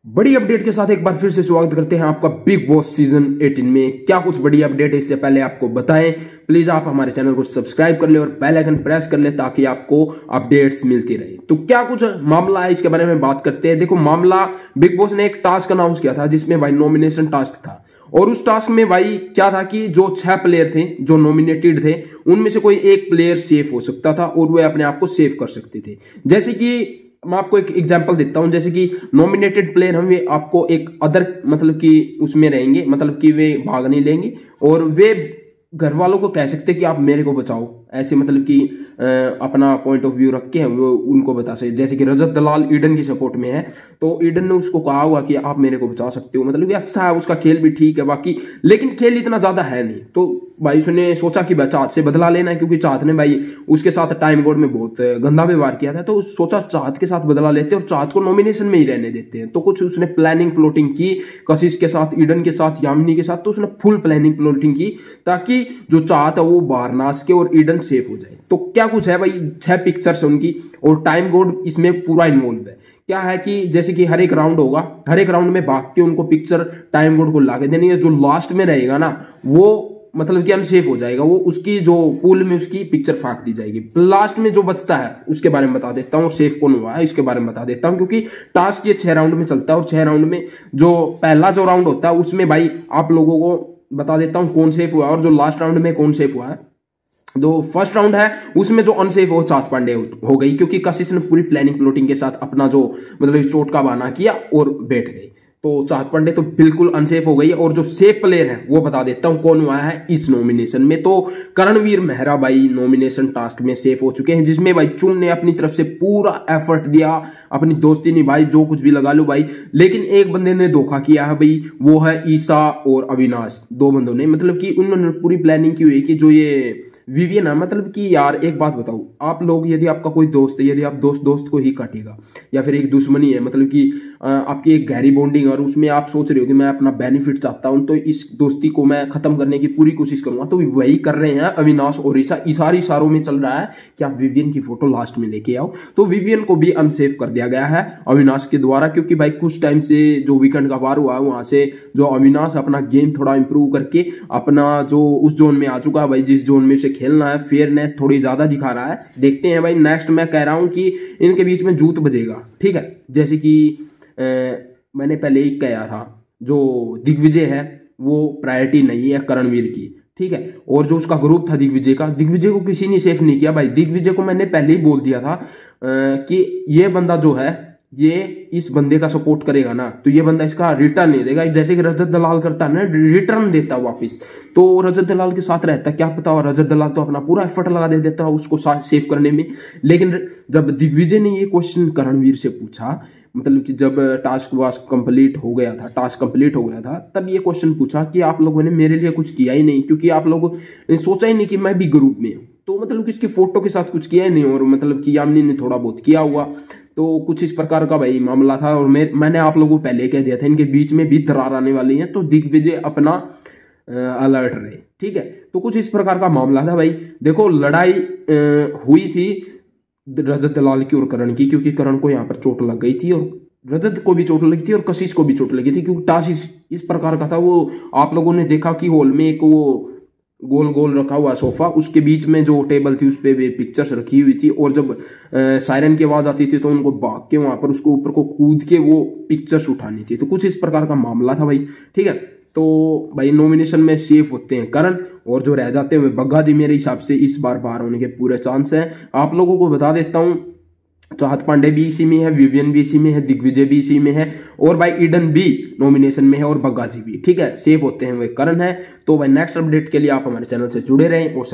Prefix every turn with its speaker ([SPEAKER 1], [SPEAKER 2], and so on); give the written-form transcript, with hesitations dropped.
[SPEAKER 1] बड़ी अपडेट के साथ एक बार फिर से स्वागत करते हैं आपका बिग बॉस सीजन 18 में। क्या कुछ बड़ी अपडेट है इससे पहले आपको बताएं, प्लीज आप हमारे चैनल को सब्सक्राइब कर ले और बेल आइकन प्रेस कर ले ताकि आपको अपडेट्स मिलती रहे। तो क्या कुछ मामला है इसके बारे में बात करते हैं। देखो, मामला बिग बॉस ने एक टास्क अनाउंस किया था जिसमें भाई नॉमिनेशन टास्क था, और उस टास्क में भाई क्या था कि जो 6 प्लेयर थे जो नॉमिनेटेड थे उनमें से कोई एक प्लेयर सेफ हो सकता था और वे अपने आप को सेव कर सकते थे। जैसे कि मैं आपको एक एग्जांपल देता हूं, जैसे कि नॉमिनेटेड प्लेयर हम वे आपको एक अदर मतलब कि उसमें रहेंगे, मतलब कि वे भाग नहीं लेंगे और वे घर वालों को कह सकते कि आप मेरे को बचाओ, ऐसे मतलब कि अपना पॉइंट ऑफ व्यू रख के वो उनको बता सकते। जैसे कि रजत दलाल ईडन की सपोर्ट में है तो ईडन ने उसको कहा हुआ कि आप मेरे को बचा सकते हो, मतलब कि अच्छा है, उसका खेल भी ठीक है बाकी, लेकिन खेल इतना ज्यादा है नहीं। तो भाई उसने सोचा कि चाहत से बदला लेना है, क्योंकि चाहत ने भाई उसके साथ टाइम गोड में बहुत गंदा व्यवहार किया था, तो सोचा चाहत के साथ बदला लेते और चाहत को नॉमिनेशन में ही रहने देते हैं। तो कुछ उसने प्लानिंग प्लॉटिंग की कशिश के साथ, ईडन के साथ, यामिनी के साथ, तो उसने फुल प्लानिंग प्लॉटिंग की ताकि जो चाहत है वो बाहर ना आ सके और ईडन सेफ हो जाए। तो क्या कुछ है भाई, 6 पिक्चर्स है उनकी और टाइम गोड इसमें पूरा इन्वॉल्व है। क्या है कि जैसे कि हर एक राउंड होगा, हर एक राउंड में भाग के उनको पिक्चर टाइम गोड को लाके देनी है। जो लास्ट में रहेगा ना वो मतलब कि अनसेफ हो जाएगा, वो उसकी जो पूल में उसकी पिक्चर फाक दी जाएगी। लास्ट में जो बचता है उसके बारे में बता देता हूँ, सेफ कौन हुआ है इसके बारे में बता देता हूँ, क्योंकि टास्क ये 6 राउंड में चलता है और 6 राउंड में जो पहला जो राउंड होता है उसमें भाई आप लोगों को बता देता हूँ कौन सेफ हुआ और जो लास्ट राउंड में कौन सेफ हुआ है। जो फर्स्ट राउंड है उसमें जो अनसेफ हो चाहत पांडे हो गई, क्योंकि कशिश ने पूरी प्लानिंग प्लॉटिंग के साथ अपना जो मतलब चोट का बहाना किया और बैठ गई, तो चाहत पांडे तो बिल्कुल अनसेफ हो गई। और जो सेफ प्लेयर है वो बता देता हूं कौन हुआ है इस नॉमिनेशन में। तो करणवीर मेहरा भाई नॉमिनेशन टास्क में सेफ हो चुके हैं, जिसमें भाई चुन ने अपनी तरफ से पूरा एफर्ट दिया, अपनी दोस्ती निभाई, जो कुछ भी लगा लो भाई, लेकिन एक बंदे ने धोखा किया है भाई, वो है ईसा और अविनाश। 2 बंदों ने मतलब कि उन्होंने पूरी प्लानिंग की हुई कि जो ये विवियन है, मतलब कि यार एक बात बताओ, आप लोग यदि आपका कोई दोस्त है, यदि आप दोस्त को ही काटेगा या फिर एक दुश्मनी है, मतलब कि आपकी एक गहरी बॉन्डिंग और उसमें आप सोच रहे हो कि मैं अपना बेनिफिट चाहता हूं तो इस दोस्ती को मैं खत्म करने की पूरी कोशिश करूंगा, तो वही कर रहे हैं अविनाश और ईसा। इशारों में चल रहा है कि आप विवियन की फोटो लास्ट में लेके आओ, तो विवियन को भी अनसेफ कर दिया गया है अविनाश के द्वारा, क्योंकि भाई कुछ टाइम से जो वीकेंड का वार हुआ है वहां से जो अविनाश अपना गेम थोड़ा इंप्रूव करके अपना जो उस जोन में आ चुका है भाई, जिस जोन में उसे खेलना है, फेयरनेस थोड़ी ज्यादा दिखा रहा है। देखते हैं भाई नेक्स्ट, मैं कह रहा हूं कि इनके बीच में जूत बजेगा, ठीक है। जैसे कि मैंने पहले ही कहा था, जो दिग्विजय है वो प्रायोरिटी नहीं है करणवीर की, ठीक है। और जो उसका ग्रुप था दिग्विजय का, दिग्विजय को किसी ने सेफ नहीं किया भाई। दिग्विजय को मैंने पहले ही बोल दिया था कि ये बंदा जो है ये इस बंदे का सपोर्ट करेगा ना तो ये बंदा इसका रिटर्न नहीं देगा, जैसे कि रजत दलाल करता है ना, रिटर्न देता वापस। तो रजत दलाल के साथ रहता, क्या पता, और रजत दलाल तो अपना पूरा एफर्ट लगा दे देता उसको सेव करने में। लेकिन जब दिग्विजय ने ये क्वेश्चन करणवीर से पूछा, मतलब कि जब टास्क कंप्लीट हो गया था तब ये क्वेश्चन पूछा कि आप लोगों ने मेरे लिए कुछ किया ही नहीं, क्योंकि आप लोगों ने सोचा ही नहीं कि मैं भी ग्रुप में हूँ, तो मतलब कि इसकी फोटो के साथ कुछ किया ही नहीं, और मतलब कि यामिनी ने थोड़ा बहुत किया हुआ, तो कुछ इस प्रकार का भाई मामला था। और मैंने आप लोगों को पहले कह दिया था इनके बीच में भी दरार आने वाली है, तो दिग्विजय अपना अलर्ट रहे, ठीक है। तो कुछ इस प्रकार का मामला था भाई। देखो, लड़ाई हुई थी रजत दलाल की और करण की, क्योंकि करण को यहाँ पर चोट लग गई थी और रजत को भी चोट लगी थी और कशिश को भी चोट लगी थी, क्योंकि टास्क इस प्रकार का था। वो आप लोगों ने देखा कि हॉल में एक वो गोल गोल रखा हुआ सोफा, उसके बीच में जो टेबल थी उस पे भी पिक्चर्स रखी हुई थी, और जब सायरन की आवाज आती थी तो उनको भाग के वहां पर उसको ऊपर को कूद के वो पिक्चर्स उठानी थी। तो कुछ इस प्रकार का मामला था भाई, ठीक है। तो भाई नॉमिनेशन में सेफ होते हैं करण, और जो रह जाते हैं बग्गा जी मेरे हिसाब से इस बार बाहर होने के पूरे चांस हैं। आप लोगों को बता देता हूँ, चाहत पांडे भी इसी में है, विवियन भी इसी में है, दिग्विजय भी इसी में है, और भाई ईडन भी नॉमिनेशन में है, और बग्गा जी भी, ठीक है। सेफ होते हैं वे करण है। तो भाई नेक्स्ट अपडेट के लिए आप हमारे चैनल से जुड़े रहें और